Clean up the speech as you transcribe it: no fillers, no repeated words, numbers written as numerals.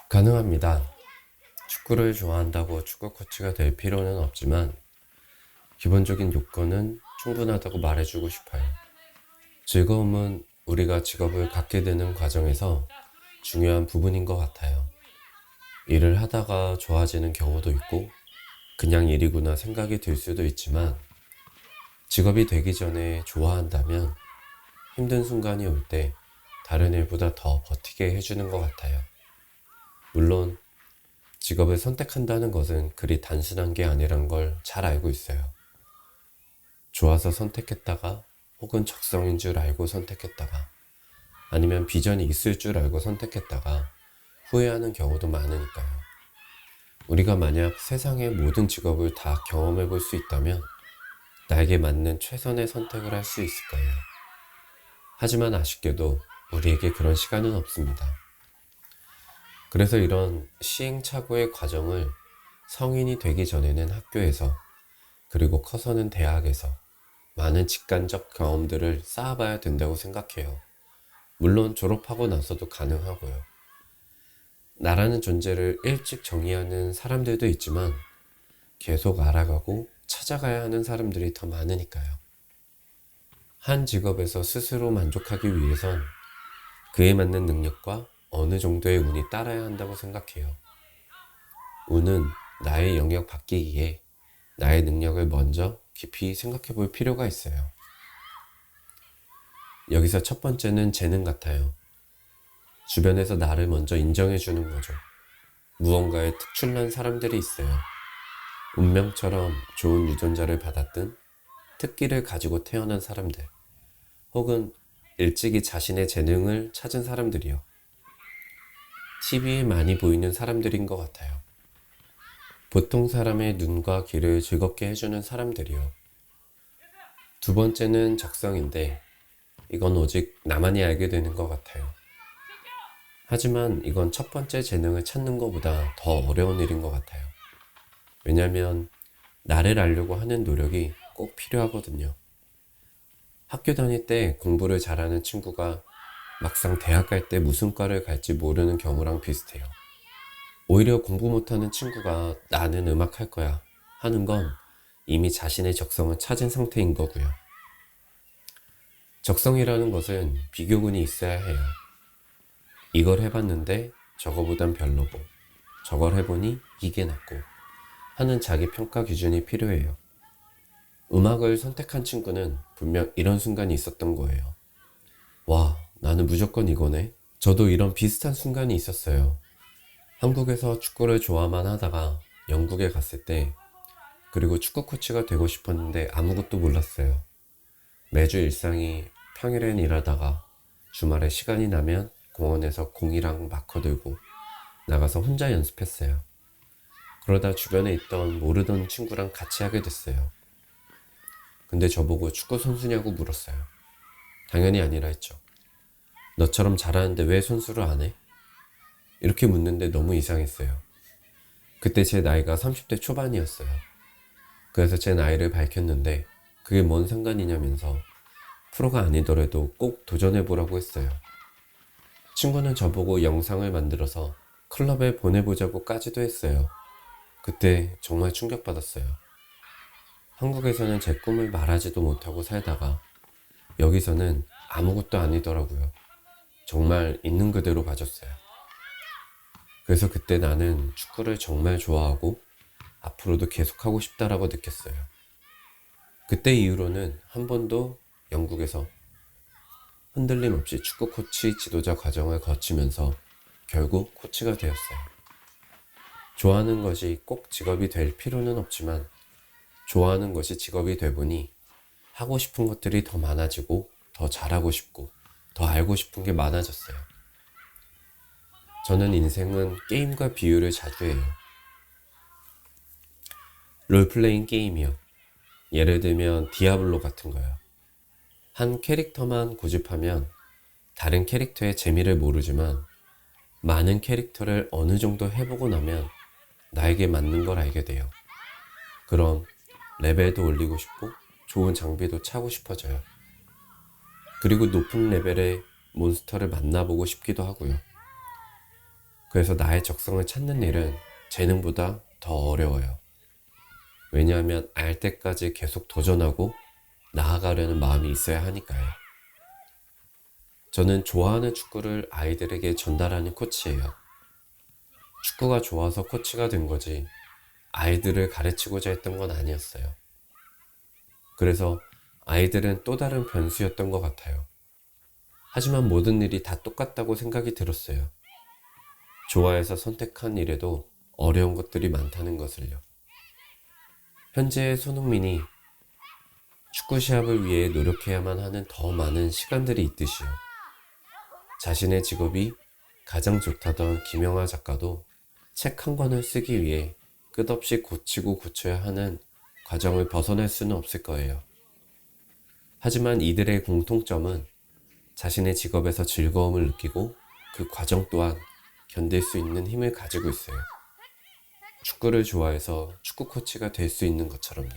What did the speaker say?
가능합니다. 축구를 좋아한다고 축구 코치가 될 필요는 없지만 기본적인 요건은 충분하다고 말해주고 싶어요. 즐거움은 우리가 직업을 갖게 되는 과정에서 중요한 부분인 것 같아요. 일을 하다가 좋아지는 경우도 있고 그냥 일이구나 생각이 들 수도 있지만 직업이 되기 전에 좋아한다면 힘든 순간이 올 때 다른 일보다 더 버티게 해주는 것 같아요. 물론 직업을 선택한다는 것은 그리 단순한 게 아니란 걸 잘 알고 있어요. 좋아서 선택했다가 혹은 적성인 줄 알고 선택했다가 아니면 비전이 있을 줄 알고 선택했다가 후회하는 경우도 많으니까요. 우리가 만약 세상의 모든 직업을 다 경험해 볼 수 있다면 나에게 맞는 최선의 선택을 할 수 있을 거예요. 하지만 아쉽게도 우리에게 그런 시간은 없습니다. 그래서 이런 시행착오의 과정을 성인이 되기 전에는 학교에서 그리고 커서는 대학에서 많은 직관적 경험들을 쌓아봐야 된다고 생각해요. 물론 졸업하고 나서도 가능하고요. 나라는 존재를 일찍 정의하는 사람들도 있지만 계속 알아가고 찾아가야 하는 사람들이 더 많으니까요. 한 직업에서 스스로 만족하기 위해선 그에 맞는 능력과 어느 정도의 운이 따라야 한다고 생각해요. 운은 나의 영역 바뀌기에 나의 능력을 먼저 깊이 생각해 볼 필요가 있어요. 여기서 첫 번째는 재능 같아요. 주변에서 나를 먼저 인정해 주는 거죠. 무언가에 특출난 사람들이 있어요. 운명처럼 좋은 유전자를 받았든 특기를 가지고 태어난 사람들, 혹은 일찍이 자신의 재능을 찾은 사람들이요. TV에 많이 보이는 사람들인 것 같아요. 보통 사람의 눈과 귀를 즐겁게 해주는 사람들이요. 두 번째는 적성인데 이건 오직 나만이 알게 되는 것 같아요. 하지만 이건 첫 번째 재능을 찾는 것보다 더 어려운 일인 것 같아요. 왜냐면 나를 알려고 하는 노력이 꼭 필요하거든요. 학교 다닐 때 공부를 잘하는 친구가 막상 대학 갈 때 무슨 과를 갈지 모르는 경우랑 비슷해요. 오히려 공부 못하는 친구가 나는 음악 할 거야 하는 건 이미 자신의 적성을 찾은 상태인 거고요. 적성이라는 것은 비교군이 있어야 해요. 이걸 해봤는데 저거보단 별로고 저걸 해보니 이게 낫고 하는 자기 평가 기준이 필요해요. 음악을 선택한 친구는 분명 이런 순간이 있었던 거예요. 와, 나는 무조건 이거네. 저도 이런 비슷한 순간이 있었어요. 한국에서 축구를 좋아만 하다가 영국에 갔을 때, 그리고 축구 코치가 되고 싶었는데 아무것도 몰랐어요. 매주 일상이 평일엔 일하다가 주말에 시간이 나면 공원에서 공이랑 마커 들고 나가서 혼자 연습했어요. 그러다 주변에 있던 모르던 친구랑 같이 하게 됐어요. 근데 저보고 축구 선수냐고 물었어요. 당연히 아니라 했죠. 너처럼 잘하는데 왜 선수를 안 해? 이렇게 묻는데 너무 이상했어요. 그때 제 나이가 30대 초반이었어요. 그래서 제 나이를 밝혔는데 그게 뭔 상관이냐면서 프로가 아니더라도 꼭 도전해보라고 했어요. 친구는 저보고 영상을 만들어서 클럽에 보내보자고까지도 했어요. 그때 정말 충격받았어요. 한국에서는 제 꿈을 말하지도 못하고 살다가 여기서는 아무것도 아니더라고요. 정말 있는 그대로 봐줬어요. 그래서 그때 나는 축구를 정말 좋아하고 앞으로도 계속하고 싶다라고 느꼈어요. 그때 이후로는 한 번도 영국에서 흔들림 없이 축구 코치 지도자 과정을 거치면서 결국 코치가 되었어요. 좋아하는 것이 꼭 직업이 될 필요는 없지만 좋아하는 것이 직업이 되보니 하고 싶은 것들이 더 많아지고 더 잘하고 싶고 더 알고 싶은 게 많아졌어요. 저는 인생은 게임과 비유를 자주 해요. 롤플레잉 게임이요. 예를 들면 디아블로 같은 거요. 한 캐릭터만 고집하면 다른 캐릭터의 재미를 모르지만 많은 캐릭터를 어느 정도 해보고 나면 나에게 맞는 걸 알게 돼요. 그럼 레벨도 올리고 싶고 좋은 장비도 차고 싶어져요. 그리고 높은 레벨의 몬스터를 만나보고 싶기도 하고요. 그래서 나의 적성을 찾는 일은 재능보다 더 어려워요. 왜냐하면 알 때까지 계속 도전하고 나아가려는 마음이 있어야 하니까요. 저는 좋아하는 축구를 아이들에게 전달하는 코치예요. 축구가 좋아서 코치가 된 거지 아이들을 가르치고자 했던 건 아니었어요. 그래서 아이들은 또 다른 변수였던 것 같아요. 하지만 모든 일이 다 똑같다고 생각이 들었어요. 좋아해서 선택한 일에도 어려운 것들이 많다는 것을요. 현재의 손흥민이 축구 시합을 위해 노력해야만 하는 더 많은 시간들이 있듯이요. 자신의 직업이 가장 좋다던 김영하 작가도 책 한 권을 쓰기 위해 끝없이 고치고 고쳐야 하는 과정을 벗어날 수는 없을 거예요. 하지만 이들의 공통점은 자신의 직업에서 즐거움을 느끼고 그 과정 또한 견딜 수 있는 힘을 가지고 있어요. 축구를 좋아해서 축구 코치가 될 수 있는 것처럼요.